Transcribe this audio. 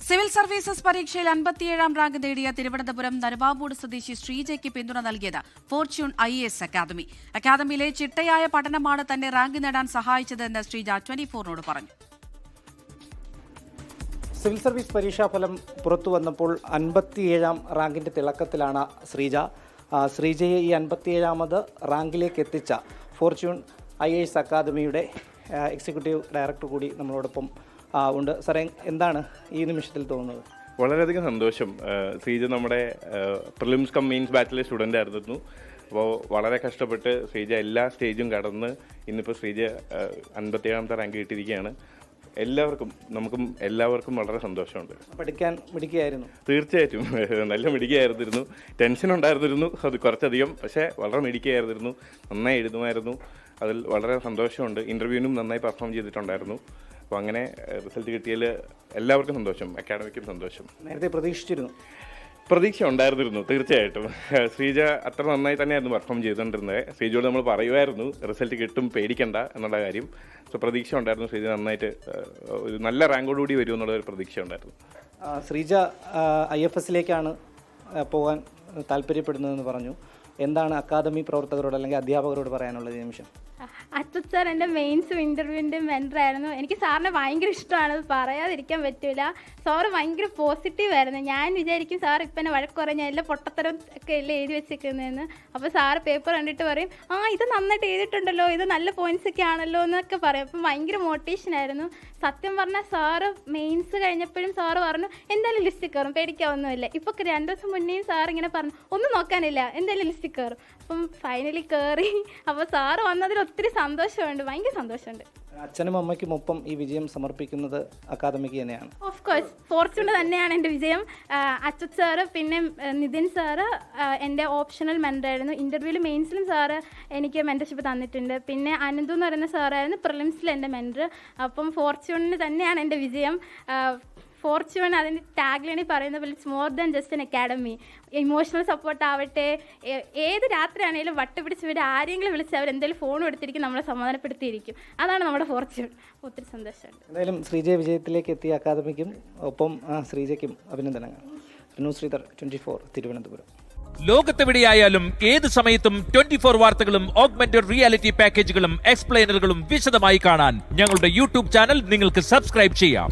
Civil services പരീക്ഷയിൽ 57ാം rank നേടിയ തിരുവനന്തപുരം നരവാമൂട് സ്വദേശി ശ്രീജയ്ക്ക് പിന്തുണ നൽകിയത് ഫോർച്യൂൺ IAS അക്കാദമി. അക്കാദമിയിലെ ചിട്ടയായ പഠനമാണ് തന്നെ റാങ്ക് നേടാൻ സഹായിച്ചതെന്ന് ശ്രീജ 24നോട് പറഞ്ഞു. സിവിൽ സർവീസ് പരീക്ഷാഫലം പുറത്തു വന്നപ്പോൾ 57ാം റാങ്കിൻ്റെ തിളക്കത്തിലാണ് ശ്രീജയെ ഈ 57ാമത് റാങ്കിലേക്ക് എത്തിച്ച ഫോർച്യൂൺ IAS അക്കാദമിയുടെ എക്സിക്യൂട്ടീവ് ഡയറക്ടർ കൂടി നമ്മളോടൊപ്പം ഉണ്ട്. സാറേ, എന്താണ് ഈ നിമിഷത്തിൽ തോന്നുന്നത്? വളരെയധികം സന്തോഷം. ശ്രീജ നമ്മുടെ പ്രിലിംസ് കം മെയിൻസ് ബാച്ചിലെ സ്റ്റുഡൻ്റ് ആയിരുന്നു. അപ്പോൾ വളരെ കഷ്ടപ്പെട്ട് ശ്രീജ എല്ലാ സ്റ്റേജും കടന്ന് ഇന്നിപ്പോൾ ശ്രീജ 57ാമത്തെ റാങ്ക് കിട്ടിയിരിക്കുകയാണ്. നമുക്കും എല്ലാവർക്കും വളരെ സന്തോഷമുണ്ട്. പഠിക്കാൻ മിടുക്കിയായിരുന്നു? തീർച്ചയായിട്ടും നല്ല മിടുക്കിയായിരുന്നു. ടെൻഷൻ ഉണ്ടായിരുന്നിരുന്നു അത് കുറച്ചധികം, പക്ഷേ വളരെ മിടുക്കിയായിരുന്നു. നന്നായി എഴുതുമായിരുന്നു. അതിൽ വളരെ സന്തോഷമുണ്ട്. ഇൻ്റർവ്യൂവിനും നന്നായി പെർഫോം ചെയ്തിട്ടുണ്ടായിരുന്നു. അപ്പോൾ അങ്ങനെ റിസൾട്ട് കിട്ടിയതിൽ എല്ലാവർക്കും സന്തോഷം, അക്കാഡമിക്കും സന്തോഷം. നേരത്തെ പ്രതീക്ഷ ഉണ്ടായിരുന്നിരുന്നു തീർച്ചയായിട്ടും. ശ്രീജ അത്ര നന്നായി തന്നെയായിരുന്നു പെർഫോം ചെയ്തുകൊണ്ടിരുന്നത്. ശ്രീജയോട് നമ്മൾ പറയുമായിരുന്നു റിസൾട്ട് കിട്ടും, പേടിക്കണ്ട എന്നുള്ള കാര്യം. സോ പ്രതീക്ഷ ഉണ്ടായിരുന്നു ശ്രീജ നന്നായിട്ട് ഒരു നല്ല റാങ്കോടുകൂടി വരും എന്നുള്ള ഒരു പ്രതീക്ഷ ഉണ്ടായിരുന്നു. ശ്രീജ IFSലേക്കാണ് പോകാൻ താല്പര്യപ്പെടുന്നതെന്ന് പറഞ്ഞു. എന്താണ് അക്കാദമി പ്രവർത്തകരോട് അല്ലെങ്കിൽ അധ്യാപകരോട് പറയാനുള്ളത് ഈ നിമിഷം? അച്യുത് സാർ എൻ്റെ മെയിൻസും ഇൻ്റർവ്യൂവിൻ്റെ മെൻറ്ററായിരുന്നു. എനിക്ക് സാറിനെ ഭയങ്കര ഇഷ്ടമാണ്, അത് പറയാതിരിക്കാൻ പറ്റില്ല. സാറ് ഭയങ്കര പോസിറ്റീവായിരുന്നു. ഞാൻ വിചാരിക്കും സാർ ഇപ്പം എന്നെ വഴക്ക് പറഞ്ഞ എല്ലാ പൊട്ടത്തരം ഒക്കെ എല്ലാം എഴുതി വെച്ചിരിക്കുന്നതെന്ന്. അപ്പോൾ സാറ് പേപ്പർ കണ്ടിട്ട് പറയും, ഇത് നന്നായിട്ട് എഴുതിയിട്ടുണ്ടല്ലോ, ഇത് നല്ല പോയിൻറ്റ്സ് ഒക്കെ ആണല്ലോ എന്നൊക്കെ പറയും. അപ്പം ഭയങ്കര മോട്ടിവേഷനായിരുന്നു. സത്യം പറഞ്ഞാൽ സാറ് മെയിൻസ് കഴിഞ്ഞപ്പോഴും സാറ് പറഞ്ഞു എന്തായാലും ലിസ്റ്റിൽ കയറും, പേടിക്കാവൊന്നുമില്ല. ഇപ്പോൾ 2 ദിവസം മുന്നേയും സാർ ഇങ്ങനെ പറഞ്ഞു ഒന്നും നോക്കാനില്ല, എന്തായാലും ലിസ്റ്റിൽ കയറും. അപ്പം ഫൈനലി കയറി. അപ്പോൾ സാറ് വന്നതിൽ ഒത്തിരി സന്തോഷമുണ്ട്, ഭയങ്കര സന്തോഷമുണ്ട്. അച്ഛനും അമ്മയ്ക്കും ഒപ്പം ഈ വിജയം സമർപ്പിക്കുന്നത് അക്കാദമിക്ക് തന്നെയാണ്. ഓഫ് കോഴ്സ് ഫോർച്യൂൺ തന്നെയാണ് എൻ്റെ വിജയം. അച്യുത് സാറ് പിന്നെ നിതിൻ സാറ് എൻ്റെ ഓപ്ഷണൽ മെൻറ്ററായിരുന്നു. ഇൻ്റർവ്യൂവിലും മെയിൻസിലും സാറ് എനിക്ക് മെൻറ്റർഷിപ്പ് തന്നിട്ടുണ്ട്. പിന്നെ അനന്തു എന്ന് പറയുന്ന സാറായിരുന്നു പ്രിലിംസിൽ എൻ്റെ മെൻറ്റർ. അപ്പം ഫോർച്യൂണിന് തന്നെയാണ് എൻ്റെ വിജയം. ഫോർച്യൂൺ അതിൻ്റെ ടാഗ്ലൈനിൽ പറയുന്ന പോലെ it's more than just N academy. Emotional support ആവട്ടെ, ഏത് രാത്രിയാണെങ്കിലും വട്ടുപിടിച്ച് വരെ ആരെങ്കിലും വിളിച്ച് അവരെന്തെങ്കിലും ഫോൺ എടുത്തിരിക്കും, നമ്മളെ സമാധാനപ്പെടുത്തിയിരിക്കും. അതാണ് നമ്മുടെ ഫോർച്യൂൺ. ഒത്തിരി സന്തോഷമുണ്ട്. എന്തായാലും ശ്രീജയ വിജയത്തിലേക്ക് എത്തിയ അക്കാദമിക്കും ഒപ്പം ശ്രീജയ്ക്കും അഭിനന്ദനങ്ങൾ. ശ്രീധർ 24 തിരുവനന്തപുരം. ലോകത്തെവിടെയായാലും ഏത് സമയത്തും 24 വാർത്തകളും ഓഗ്മെന്റഡ് റിയാലിറ്റി പാക്കേജുകളും എക്സ്പ്ലെയിനറുകളും വിശദമായി കാണാൻ ഞങ്ങളുടെ YouTube ചാനൽ നിങ്ങൾക്ക് സബ്സ്ക്രൈബ് ചെയ്യാം.